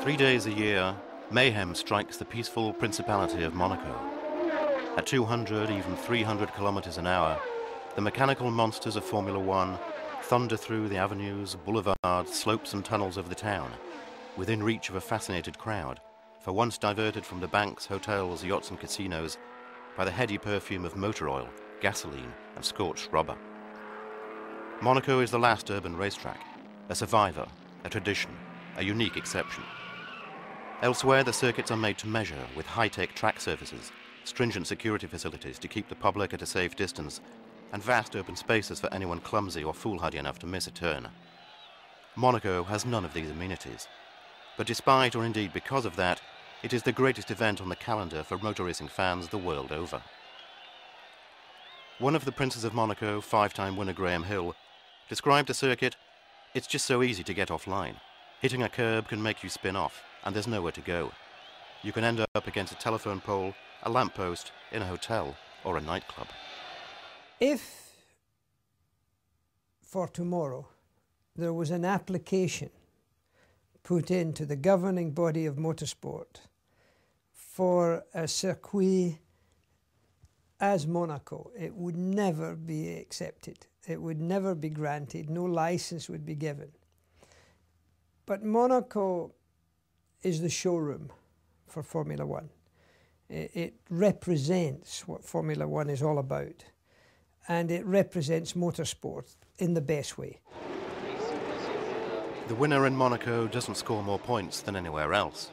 3 days a year, mayhem strikes the peaceful Principality of Monaco. At 200, even 300 kilometers an hour, the mechanical monsters of Formula One thunder through the avenues, boulevards, slopes and tunnels of the town, within reach of a fascinated crowd, for once diverted from the banks, hotels, yachts and casinos by the heady perfume of motor oil, gasoline and scorched rubber. Monaco is the last urban racetrack, a survivor, a tradition, a unique exception. Elsewhere, the circuits are made to measure with high-tech track surfaces, stringent security facilities to keep the public at a safe distance, and vast open spaces for anyone clumsy or foolhardy enough to miss a turn. Monaco has none of these amenities, but despite, or indeed because of that, it is the greatest event on the calendar for motor racing fans the world over. One of the princes of Monaco, 5-time winner Graham Hill, described the circuit, "It's just so easy to get offline. Hitting a curb can make you spin off, and there's nowhere to go. You can end up against a telephone pole, a lamppost, in a hotel, or a nightclub." If, for tomorrow, there was an application put into the governing body of motorsport for a circuit as Monaco, it would never be accepted. It would never be granted. No license would be given. But Monaco is the showroom for Formula One. It represents what Formula One is all about, and it represents motorsport in the best way. The winner in Monaco doesn't score more points than anywhere else,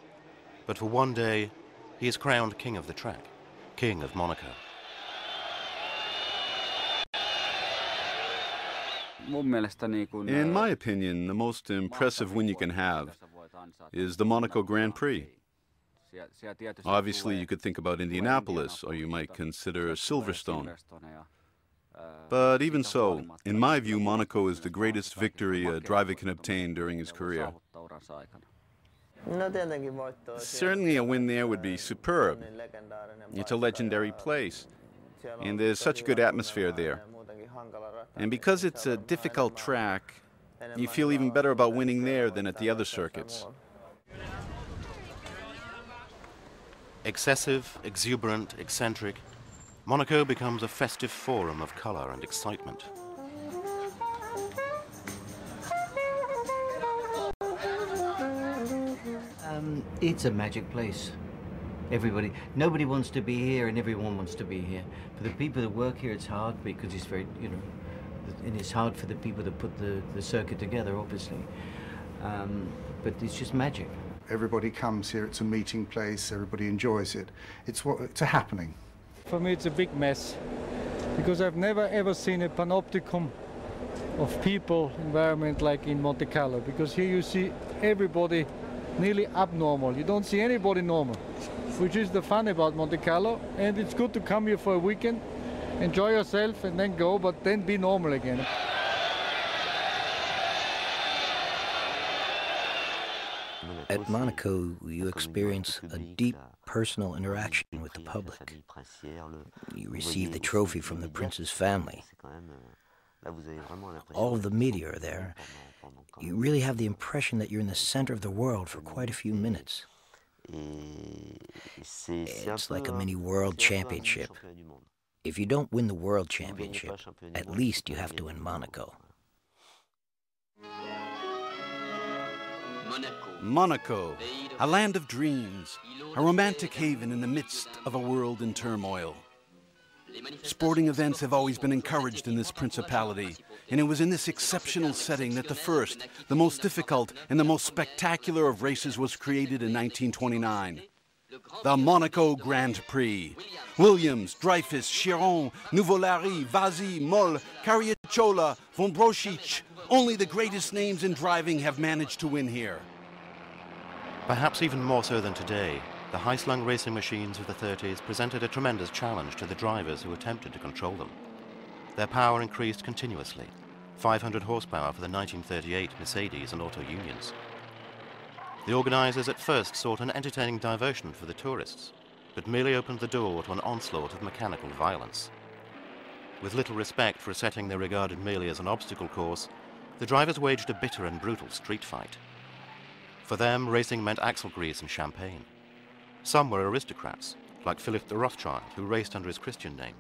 but for one day, he is crowned king of the track, king of Monaco. In my opinion, the most impressive win you can have is the Monaco Grand Prix. Obviously, you could think about Indianapolis, or you might consider Silverstone. But even so, in my view, Monaco is the greatest victory a driver can obtain during his career. Certainly a win there would be superb. It's a legendary place, and there's such a good atmosphere there. And because it's a difficult track, you feel even better about winning there than at the other circuits. Excessive, exuberant, eccentric, Monaco becomes a festive forum of colour and excitement. It's a magic place. Nobody wants to be here, and everyone wants to be here. For the people that work here, it's hard because it's very, and it's hard for the people that put the circuit together, obviously. But it's just magic. Everybody comes here, it's a meeting place, everybody enjoys it. It's a happening. For me, it's a big mess, because I've never ever seen a panopticon of people environment like in Monte Carlo, because here you see everybody nearly abnormal. You don't see anybody normal, which is the fun about Monte Carlo, and it's good to come here for a weekend, enjoy yourself and then go, but then be normal again. At Monaco, you experience a deep personal interaction with the public. You receive the trophy from the prince's family. All of the media are there. You really have the impression that you're in the center of the world for quite a few minutes. It's like a mini world championship. If you don't win the world championship, at least you have to win Monaco. Monaco, a land of dreams, a romantic haven in the midst of a world in turmoil. Sporting events have always been encouraged in this principality, and it was in this exceptional setting that the first, the most difficult, and the most spectacular of races was created in 1929. The Monaco Grand Prix. Williams, Dreyfus, Chiron, Nuvolari, Vasi, Moll, Cariacciola, Von Brochich. Only the greatest names in driving have managed to win here. Perhaps even more so than today, the high-slung racing machines of the 30s presented a tremendous challenge to the drivers who attempted to control them. Their power increased continuously, 500 horsepower for the 1938 Mercedes and auto unions. The organizers at first sought an entertaining diversion for the tourists, but merely opened the door to an onslaught of mechanical violence. With little respect for a setting they regarded merely as an obstacle course, the drivers waged a bitter and brutal street fight. For them, racing meant axle grease and champagne. Some were aristocrats, like Philip de Rothschild, who raced under his Christian name.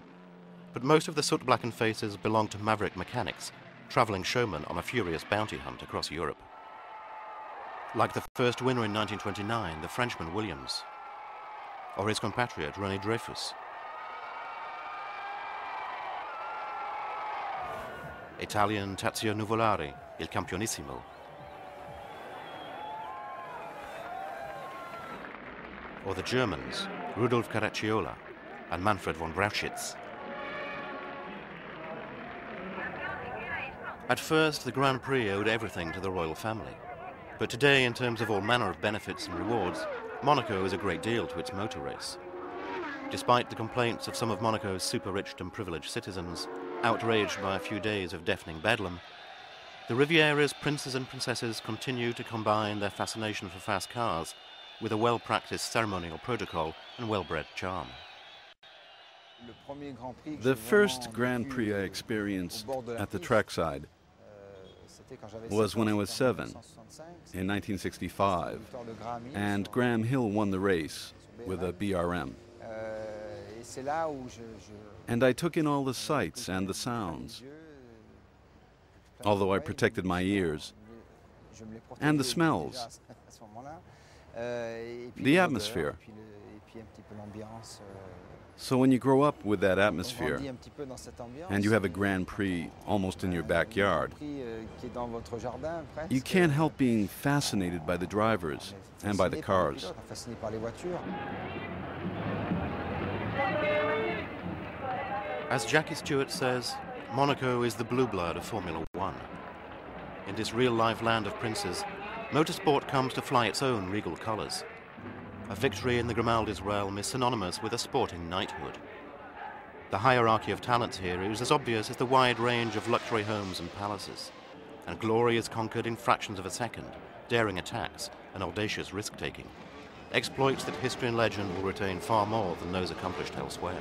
But most of the soot-blackened faces belonged to maverick mechanics, traveling showmen on a furious bounty hunt across Europe. Like the first winner in 1929, the Frenchman Williams, or his compatriot René Dreyfus. Italian Tazio Nuvolari, Il Campionissimo. Or the Germans, Rudolf Caracciola and Manfred von Brauchitsch. At first, the Grand Prix owed everything to the royal family. But today, in terms of all manner of benefits and rewards, Monaco is a great deal to its motor race. Despite the complaints of some of Monaco's super-rich and privileged citizens, outraged by a few days of deafening bedlam, the Riviera's princes and princesses continue to combine their fascination for fast cars with a well-practiced ceremonial protocol and well-bred charm. The first Grand Prix I experienced at the trackside was when I was 7, in 1965, and Graham Hill won the race with a BRM. And I took in all the sights and the sounds, although I protected my ears, and the smells, the atmosphere. So when you grow up with that atmosphere, and you have a Grand Prix almost in your backyard, you can't help being fascinated by the drivers and by the cars. As Jackie Stewart says, Monaco is the blue blood of Formula One. In this real-life land of princes, motorsport comes to fly its own regal colours. A victory in the Grimaldi's realm is synonymous with a sporting knighthood. The hierarchy of talents here is as obvious as the wide range of luxury homes and palaces, and glory is conquered in fractions of a second, daring attacks and audacious risk-taking, exploits that history and legend will retain far more than those accomplished elsewhere.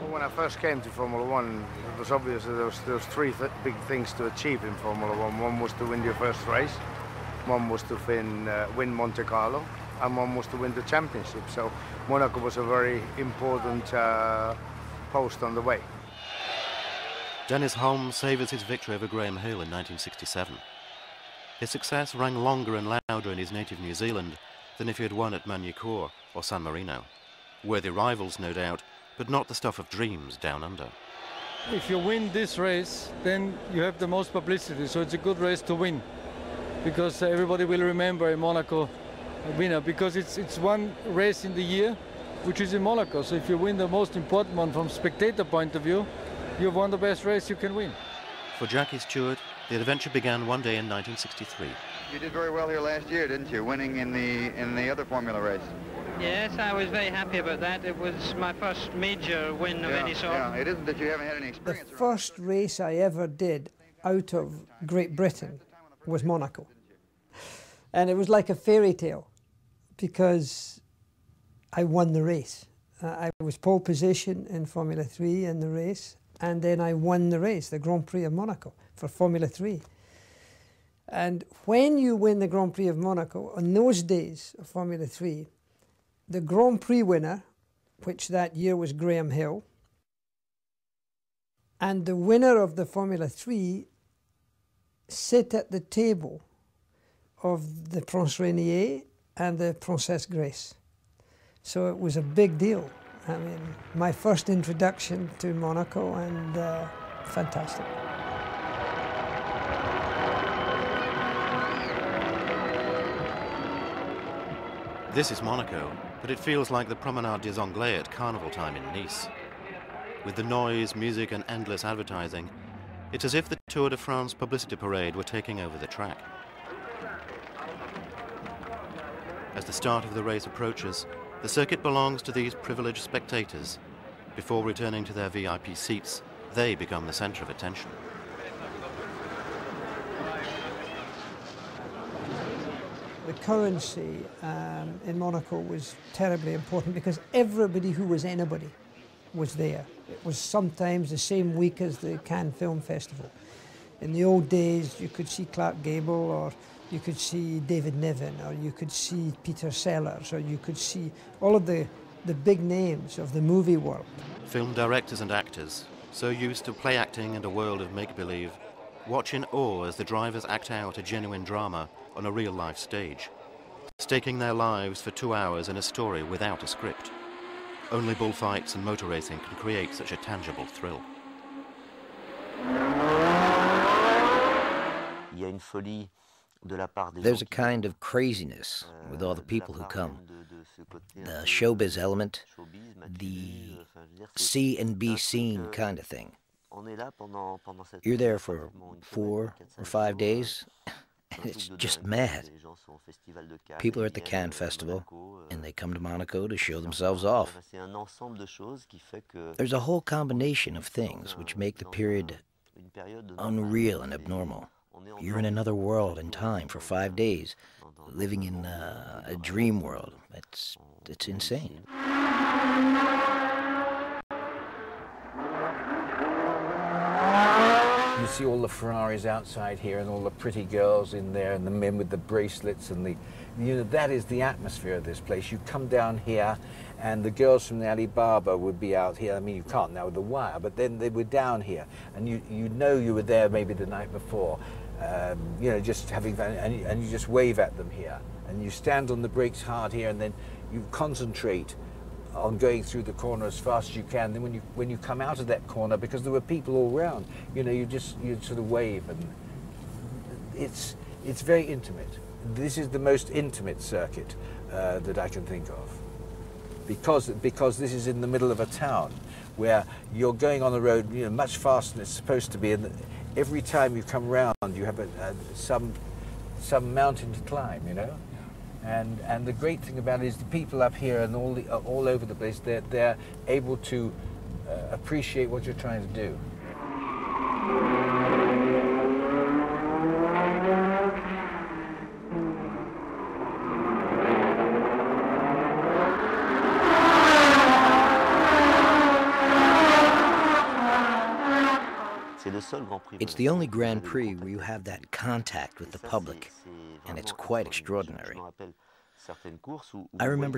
Well, when I first came to Formula One, it was obvious that there was three big things to achieve in Formula One. One was to win your first race, one was to win Monte Carlo, and one was to win the championship. So Monaco was a very important post on the way. Dennis Hulme savours his victory over Graham Hill in 1967. His success rang longer and louder in his native New Zealand than if he had won at Magny-Cours or San Marino. Worthy rivals, no doubt, but not the stuff of dreams down under. If you win this race, then you have the most publicity, so it's a good race to win, because everybody will remember a Monaco winner, because it's one race in the year which is in Monaco. So if you win the most important one from spectator point of view, you've won the best race you can win. For Jackie Stewart, the adventure began one day in 1963. You did very well here last year, didn't you, winning in the other Formula race? Yes, I was very happy about that. It was my first major win of any sort. Yeah, it isn't that you haven't had any experience. The first race I ever did out of Great Britain was Monaco. And it was like a fairy tale, because I won the race. I was pole position in Formula 3 in the race, and then I won the race, the Grand Prix of Monaco, for Formula 3. And when you win the Grand Prix of Monaco, on those days of Formula 3, the Grand Prix winner, which that year was Graham Hill, and the winner of the Formula 3 sit at the table of the Prince Rainier and the Princess Grace. So it was a big deal. I mean, my first introduction to Monaco, and fantastic. This is Monaco, but it feels like the Promenade des Anglais at carnival time in Nice. With the noise, music and endless advertising, it's as if the Tour de France publicity parade were taking over the track. As the start of the race approaches, the circuit belongs to these privileged spectators. Before returning to their VIP seats, they become the centre of attention. The currency in Monaco was terribly important, because everybody who was anybody was there. It was sometimes the same week as the Cannes Film Festival. In the old days, you could see Clark Gable or You could see David Niven, or you could see Peter Sellers, or you could see all of the big names of the movie world. Film directors and actors, so used to play acting and a world of make-believe, watch in awe as the drivers act out a genuine drama on a real-life stage, staking their lives for 2 hours in a story without a script. Only bullfights and motor racing can create such a tangible thrill. There's a kind of craziness with all the people who come. The showbiz element, the see and be seen kind of thing. You're there for 4 or 5 days, and it's just mad. People are at the Cannes Festival, and they come to Monaco to show themselves off. There's a whole combination of things which make the period unreal and abnormal. You're in another world and time for 5 days, living in a dream world. It's insane. You see all the Ferraris outside here and all the pretty girls in there and the men with the bracelets and that is the atmosphere of this place. You come down here and the girls from the Alibaba would be out here. I mean, you can't now with the wire, but then they were down here and you know you were there maybe the night before, just having fun, and you just wave at them here and you stand on the brakes hard here and then you concentrate on going through the corner as fast as you can. Then when you come out of that corner, because there were people all around, you sort of wave, and it's very intimate. This is the most intimate circuit that I can think of, because this is in the middle of a town where you're going on the road much faster than it's supposed to be, and every time you come round you have some mountain to climb, And the great thing about it is the people up here and all over the place, they're able to appreciate what you're trying to do. It's the only Grand Prix where you have that contact with the public, and it's quite extraordinary. I remember